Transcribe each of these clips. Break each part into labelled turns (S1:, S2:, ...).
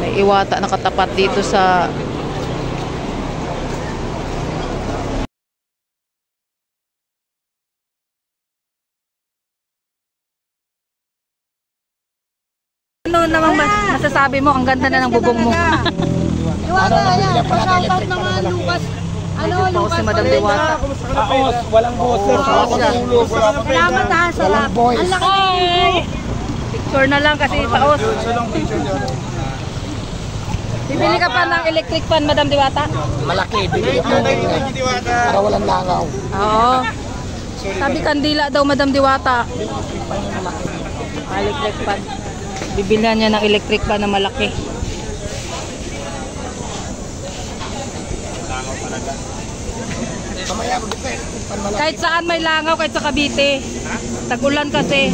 S1: May Iwata nakatapat dito sa ano namang masasabi mo? Ang ganda na ng bubong mo.
S2: Diwata, ayan. Pa-shoutout naman, Lucas. Ano, Lucas?
S1: Si Madam Diwata.
S3: Paos, walang boses.
S2: Salamat ha, salamat. Ang laki.
S1: Picture na lang kasi paos. Bibili ka pa ng electric fan, Madam Diwata?
S3: Malaki, bigay ko para walang langaw.
S1: Oo. Sabi kandila daw, Madam Diwata. Electric fan. Bibilihan niya ng electric fan na malaki. Kahit saan may langaw, kahit sa Cavite. Tag-ulan kasi.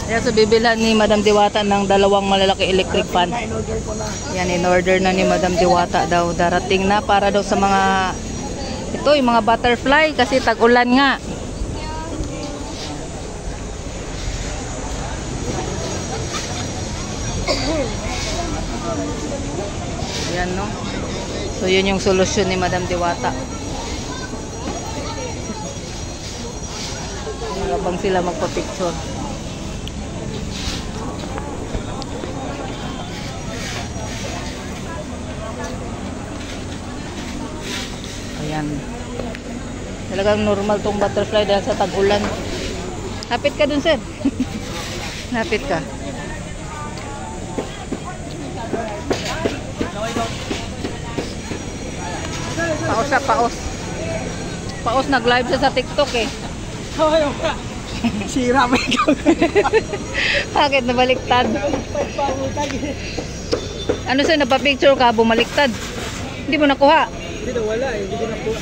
S1: Kaya so bibilhan ni Madam Diwata ng dalawang malalaki electric fan. Yan, in-order na ni Madam Diwata daw. Darating na para daw sa mga ito, yung mga butterfly kasi tag-ulan nga. Yan, no? So yun yung solusyon ni Madam Diwata. Habang sila magpa-picture. Ayan. Talagang normal tong butterfly dahil sa tag-ulan. Lapit ka dun, sir. Lapit ka. Paos siya, paos. Paos, nag-live siya sa TikTok eh.
S3: Sira mo ikaw.
S1: Bakit nabaliktad? Ano sir, napapicture ka, bumaliktad? Hindi mo nakuha?
S3: Hindi na wala eh, hindi ko nakuha.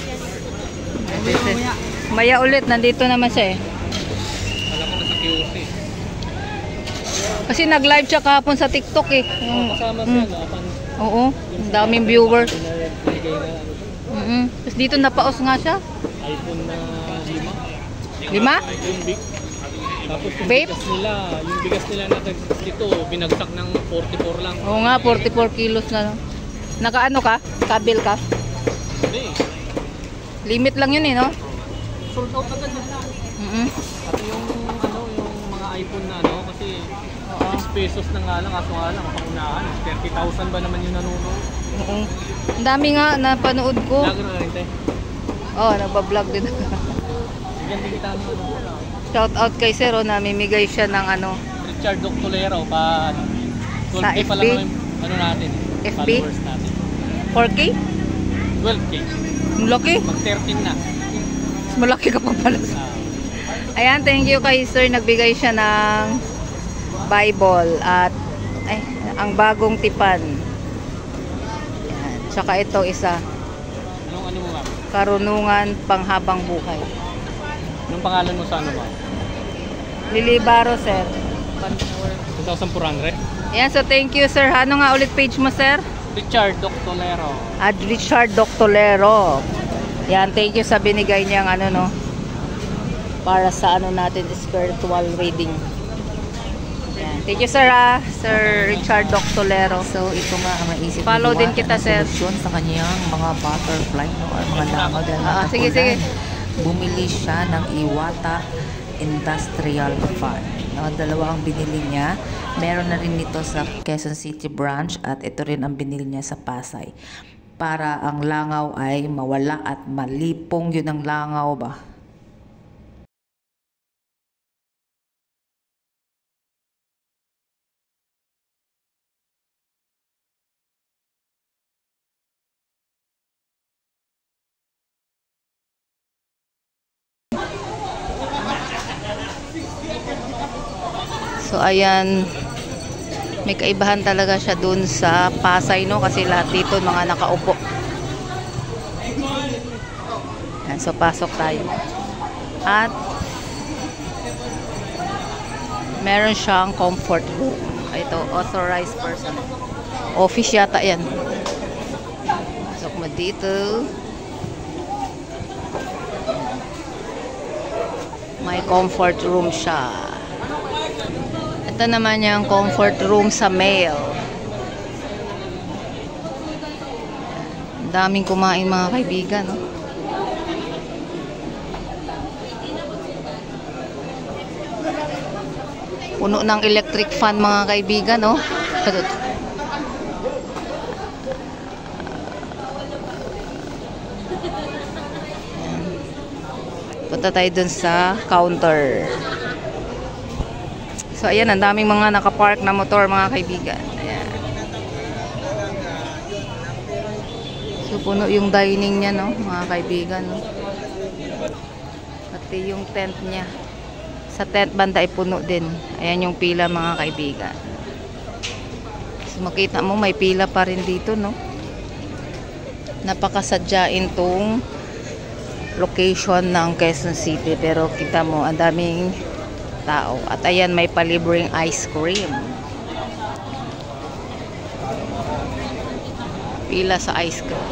S1: Maya ulit, nandito naman siya eh.
S3: Alam ko na sa QC.
S1: Kasi nag-live siya kahapon sa TikTok eh.
S3: Kasama siya na.
S1: Oo, ang daming viewers. Tapos dito napaos nga siya.
S3: iPhone na 5.
S1: 5?
S3: Yung big. Tapos yung
S1: Vape?
S3: bigas nila na dito, binagsak ng 44 lang.
S1: Oo nga, 44 kilos na. Nakaano ka? Kabil ka?
S3: Hindi.
S1: Limit lang yun eh, no?
S3: Sold out agad na. Pati yung mga iPhone na kasi 6 pesos na nga lang, kaso nga lang, pangunahan. 30,000 ba naman yung nanonood?
S1: Oo. Ang dami nga napanood ko.
S3: Vlogger na rin tayo.
S1: Oo, nagbablog din.
S3: Bigyan din kita
S1: Shout out kay Sir, namimigay siya ng ano.
S3: Richard Doctolero pa 12K
S1: Sa
S3: pa
S1: FB?
S3: lang ano natin.
S1: FB?
S3: Followers natin.
S1: 4K?
S3: 12K.
S1: Ang laki.
S3: Mag 13 na.
S1: Mas malaki ka pa pala. Ayan, thank you kay Sir. Nagbigay siya ng Bible at ang bagong tipan. Ayan. Tsaka ito isa.
S3: Anong mo ma'am?
S1: Karunungan panghabang buhay.
S3: Anong pangalan mo sa ano ma'am?
S1: Lilibaro, Sir.
S3: 2,400?
S1: Ayan, so thank you, Sir. Ano nga ulit page mo, Sir?
S3: Richard Doctolero.
S1: At Richard Doctolero. Yan, thank you sa binigay niyang ano, no? Para sa ano natin, spiritual reading. Yan. Thank you, Sir, Sir Richard Doctolero.
S4: So, ito nga ang naisip
S1: Follow
S4: ni
S1: din
S4: Diwata
S1: kita,
S4: na
S1: Sir.
S4: solusyon sa kanyang mga butterfly, no? Or mga langaw dahil
S1: Sige, sige.
S4: bumili siya ng Iwata Industrial Fan. No, dalawa ang binili niya. Meron na rin nito sa Quezon City branch at ito rin ang binili niya sa Pasay. Para ang langaw ay mawala at malipong yun ang langaw ba.
S1: So ayan, may kaibahan talaga siya dun sa Pasay, no? Kasi lahat dito mga nakaupo. Ayan, so pasok tayo. At meron siyang comfort room. Ito, authorized person. Office yata yan. Pasok mo mo dito. May comfort room siya. Ito naman yung comfort room sa male. Ang daming kumain mga kaibigan, no? Puno ng electric fan mga kaibigan, no? Punta tayo dun sa counter. So, ayan, ang daming mga nakapark na motor, mga kaibigan. Ayan. So, puno yung dining niya, no, mga kaibigan, no? Pati yung tent niya. Sa tent banda ay puno din. Ayan yung pila, mga kaibigan. So, makita mo, may pila pa rin dito, no? Napakasadyain tong location ng Quezon City, pero kita mo ang daming tao. At ayan, may palibreng ice cream. Pila sa ice cream.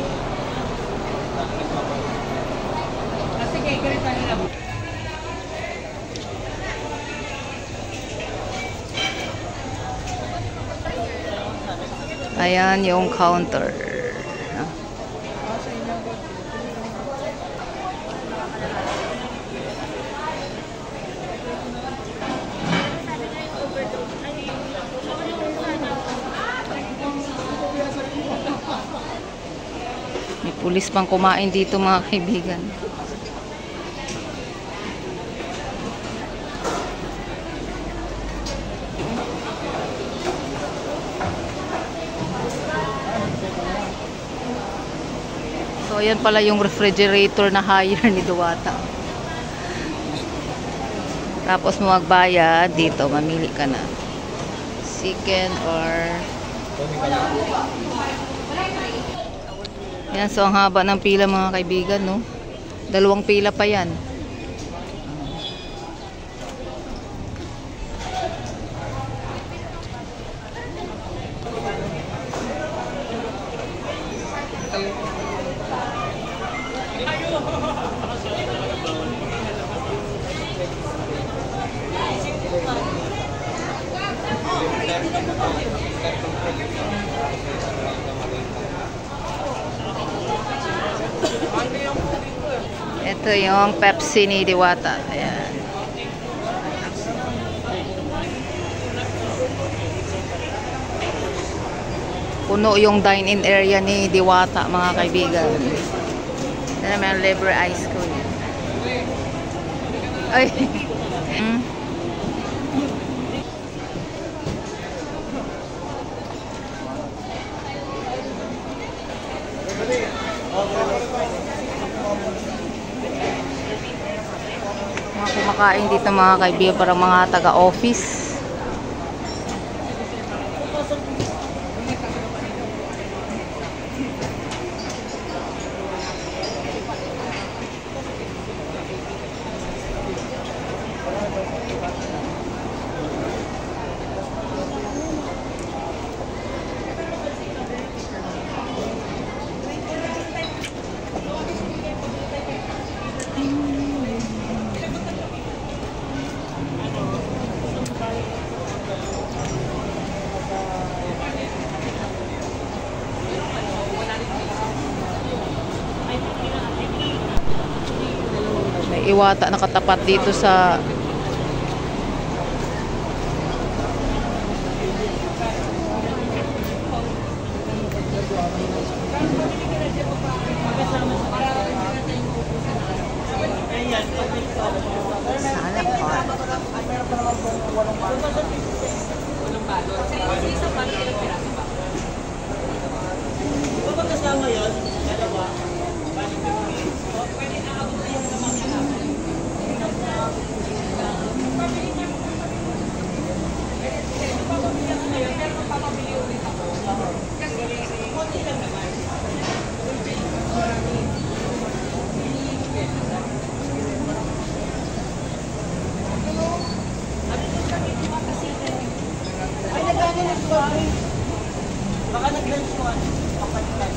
S1: Ayan yung counter. May pulis pang kumain dito mga kaibigan. So ayan pala yung refrigerator na hire ni Diwata. Tapos mo magbayad dito, mamili ka na. Chicken or yan, so ang haba ng pila mga kaibigan, no? 2 pila pa yan. Ito yung Pepsi ni Diwata. Ayan. Puno yung dine-in area ni Diwata, mga kaibigan. Ito naman libre ice cream. Ay. Mga kumakain dito mga kaibigan, parang mga taga-office. Iwata nakatapat dito sa
S2: Baka nag-lunch ko, papalitan.